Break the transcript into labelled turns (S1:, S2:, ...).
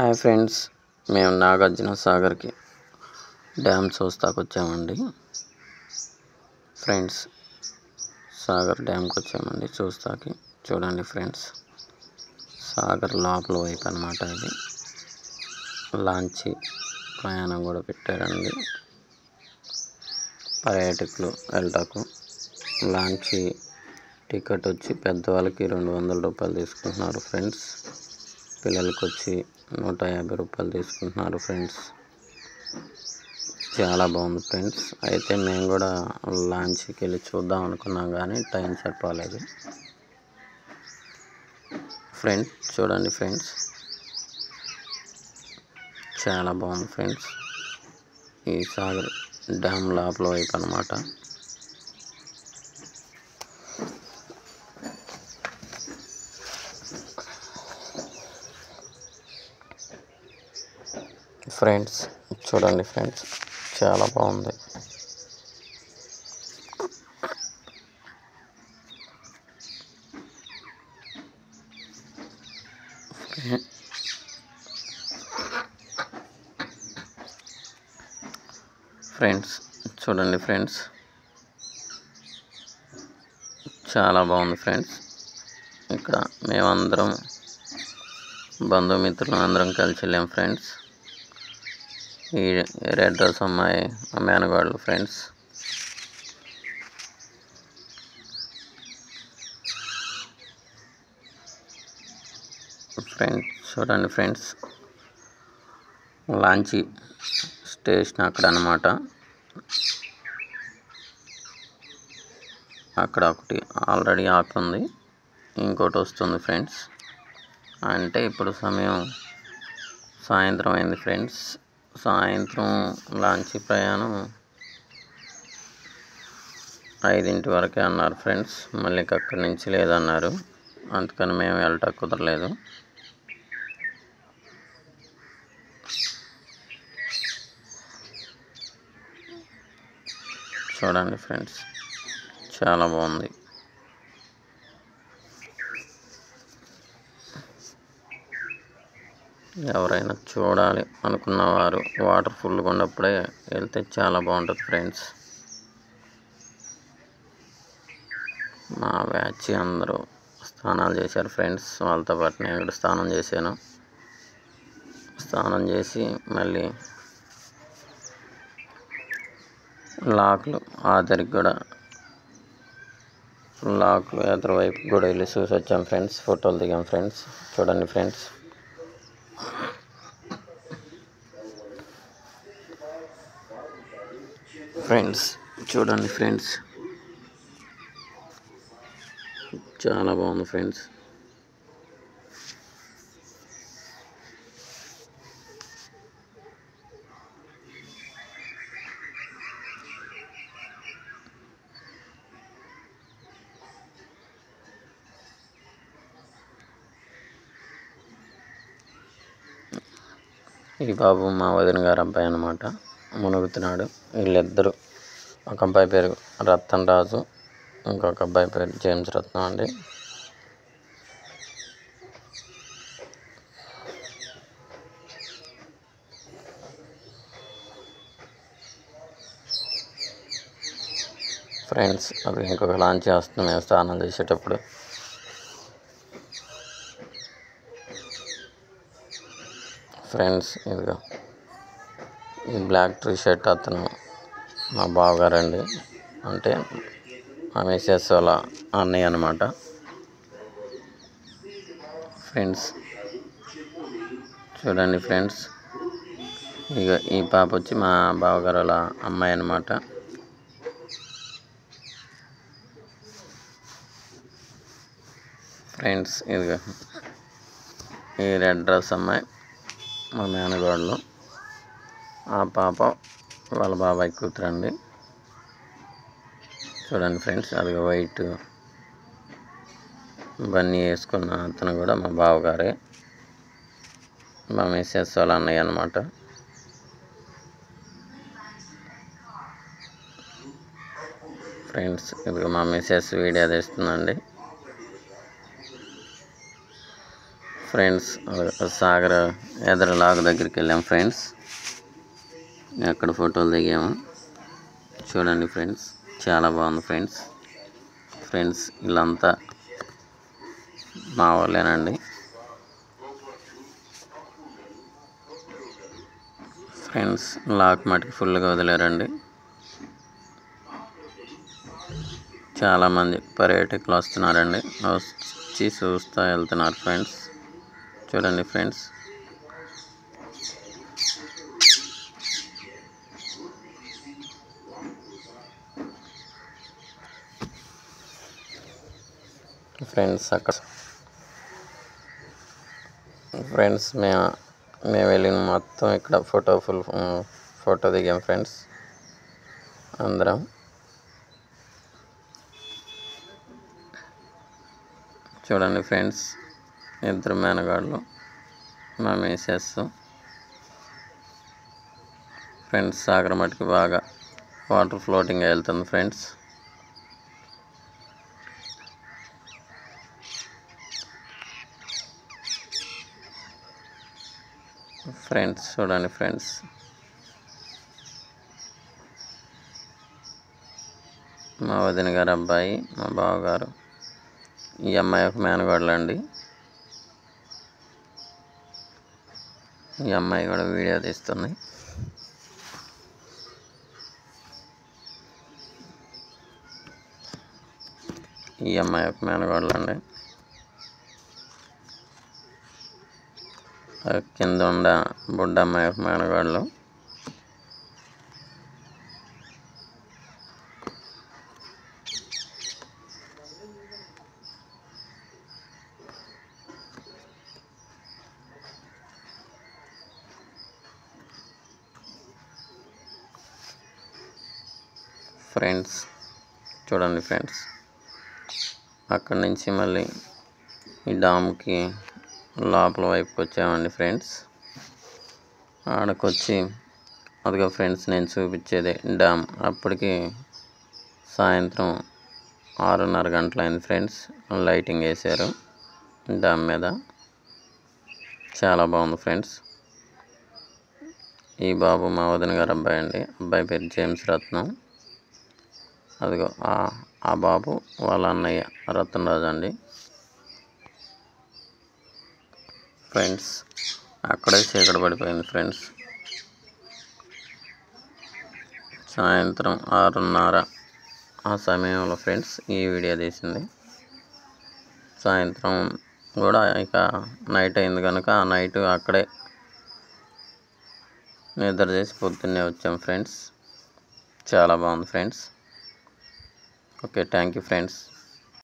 S1: Hi friends, మేము Nagarjuna సాగర్కి dam చూస్తాకు వచ్చామండి. Friends, Sagar డ్యామ్కి వచ్చామండి చూస్తాకి. చూడండి ఫ్రెండ్స్, సాగర్ లోపల వైపు అన్నమాట. ఇది లాంచీ ప్రయాణం కూడా పెట్టారండి పర్యాటకులు వెళ్ళటాకు. లాంచీ టికెట్ వచ్చి పెద్దవాళ్ళకి 200 రూపాయలు తీసుకుంటున్నారు ఫ్రెండ్స్. పిల్లలకి వచ్చి 150 రూపాయలు తీసుకుంటున్నారు ఫ్రెండ్స్. చాలా బాగుంది ఫ్రెండ్స్. అయితే మేము కూడా లాంచ్కి వెళ్ళి చూద్దాం అనుకున్నాం కానీ టైం చెప్పలేదు ఫ్రెండ్స్. చూడండి ఫ్రెండ్స్, చాలా బాగుంది ఫ్రెండ్స్. ఈ సాగర్ డ్యామ్ లోపల వైపు అన్నమాట. ఫ్రెండ్స్, చూడండి ఫ్రెండ్స్, చాలా బాగుంది. ఫ్రెండ్స్, చూడండి ఫ్రెండ్స్, చాలా బాగుంది ఫ్రెండ్స్. ఇక్కడ మేమందరం బంధుమిత్రులు అందరం కలిసి వెళ్ళాం ఫ్రెండ్స్. ఈ రెడ్ డ్రెస్ అమ్మాయి మా మేనగాళ్ళు ఫ్రెండ్స్. చూడండి ఫ్రెండ్స్, లాంచీ స్టేషన్ అక్కడ అన్నమాట. అక్కడ ఒకటి ఆల్రెడీ ఆపుంది, ఇంకోటి వస్తుంది ఫ్రెండ్స్. అంటే ఇప్పుడు సమయం సాయంత్రం అయింది ఫ్రెండ్స్. సాయంత్రం లాంచీ ప్రయాణం 5 వరకే అన్నారు ఫ్రెండ్స్. మళ్ళీ అక్కడి నుంచి లేదన్నారు, అందుకని మేము వెళ్ళటం కుదరలేదు. చూడండి ఫ్రెండ్స్, చాలా బాగుంది. ఎవరైనా చూడాలి అనుకున్నవారు వాటర్ ఫుల్గా ఉన్నప్పుడే వెళ్తే చాలా బాగుంటుంది ఫ్రెండ్స్. మా బ్యాచ్ అందరూ స్నానాలు చేశారు ఫ్రెండ్స్. వాళ్ళతో పాటు నేను కూడా స్నానం చేశాను. స్నానం చేసి మళ్ళీ లాక్లు ఆదరికి కూడా లాక్లు ఎదురువైపు కూడా వెళ్ళి చూసి వచ్చాం ఫ్రెండ్స్. ఫోటోలు దిగాం ఫ్రెండ్స్. చూడండి ఫ్రెండ్స్, చూడండి ఫ్రెండ్స్, చాలా బాగుంది ఫ్రెండ్స్. ఈ బాబు మా వదిన గారు అబ్బాయి అన్నమాట, మునుగుతున్నాడు. వీళ్ళిద్దరు, ఒక అబ్బాయి పేరు రతన్ రాజు, ఇంకొక అబ్బాయి పేరు జేమ్స్ రత్నం అండి. ఫ్రెండ్స్, అది ఇంకొక లాంచ్ చేస్తున్నాం మేము స్నానం చేసేటప్పుడు. ఫ్రెండ్స్, ఇదిగో ఈ బ్లాక్ టీ షర్ట్ అతను మా బావగారండి, అంటే మా మిసెస్ వాళ్ళ అన్నయ్య అన్నమాట. ఫ్రెండ్స్, చూడండి ఫ్రెండ్స్, ఇక ఈ పాప వచ్చి మా బావగారు వాళ్ళ అమ్మాయి అన్నమాట. ఫ్రెండ్స్, ఇదిగో ఈ రెడ్ డ్రెస్ అమ్మాయి మా మేనగాళ్ళు. ఆ పాప వాళ్ళ బాబాయ్ కూతురండి. చూడండి ఫ్రెండ్స్, అది వైట్ బన్నీ వేసుకున్న అతను కూడా మా బావగారే, మా మిసెస్ వాళ్ళ అన్నయ్య అన్నమాట. ఫ్రెండ్స్, ఇది మా మిసెస్ వీడియో తీస్తుందండి. ఫ్రెండ్స్ సాగర్ ఎదర లాగు దగ్గరికి వెళ్ళాం ఫ్రెండ్స్. అక్కడ ఫోటోలు దిగాము. చూడండి ఫ్రెండ్స్, చాలా బాగుంది ఫ్రెండ్స్. ఫ్రెండ్స్ వీళ్ళంతా మా వాళ్ళేనండి. ఫ్రెండ్స్ లాక్ మటుకు ఫుల్గా వదిలేరండి. చాలామంది పర్యాటకులు వస్తున్నారండి, వచ్చి చూస్తూ వెళ్తున్నారు ఫ్రెండ్స్. చూడండి ఫ్రెండ్స్. ఫ్రెండ్స్ అక్కడ ఫ్రెండ్స్ మేము వెళ్ళిన మొత్తం ఇక్కడ ఫోటో దిగాం ఫ్రెండ్స్ అందరం. చూడండి ఫ్రెండ్స్, ఇద్దరు మేనగాళ్ళు, మా మిసెస్. ఫ్రెండ్స్ సాగర్ మటుకు బాగా వాటర్ ఫ్లోటింగ్ వెళ్తుంది ఫ్రెండ్స్. ఫ్రెండ్స్ చూడండి ఫ్రెండ్స్, మా వదిన గారు అబ్బాయి, మా బావగారు. ఈ అమ్మాయి ఒక మేనగోడలు అండి. ఈ అమ్మాయి కూడా వీడియో తీస్తుంది. ఈ అమ్మాయి ఒక మేనగోడలు అండి. కింద ఉండ బుడ్డ అమ్మాయి ఒక మేనగోడలు. ఫ్రెండ్స్ చూడండి ఫ్రెండ్స్, అక్కడి నుంచి మళ్ళీ ఈ డామ్కి లోపల వైపుకి వచ్చామండి ఫ్రెండ్స్. ఆడకొచ్చి అదిగో ఫ్రెండ్స్ నేను చూపించేదే డ్యామ్. అప్పటికి సాయంత్రం 6:30 గంటలైంది ఫ్రెండ్స్. లైటింగ్ వేశారు డ్యామ్ మీద, చాలా బాగుంది ఫ్రెండ్స్. ఈ బాబు మా వదిన గారు అబ్బాయి అండి. అబ్బాయి పేరు జేమ్స్ రత్నం. అదిగో ఆ బాబు వాళ్ళ అన్నయ్య రతన్ రాజు అండి. ఫ్రెండ్స్ అక్కడే చీకటి పడిపోయింది ఫ్రెండ్స్. సాయంత్రం 6:30 ఆ సమయంలో ఫ్రెండ్స్ ఈ వీడియో తీసింది. సాయంత్రం కూడా ఇక నైట్ అయింది కనుక ఆ నైట్ అక్కడే నిద్ర చేసి పొద్దున్నే వచ్చాం ఫ్రెండ్స్. చాలా బాగుంది friends. Okay, thank you friends.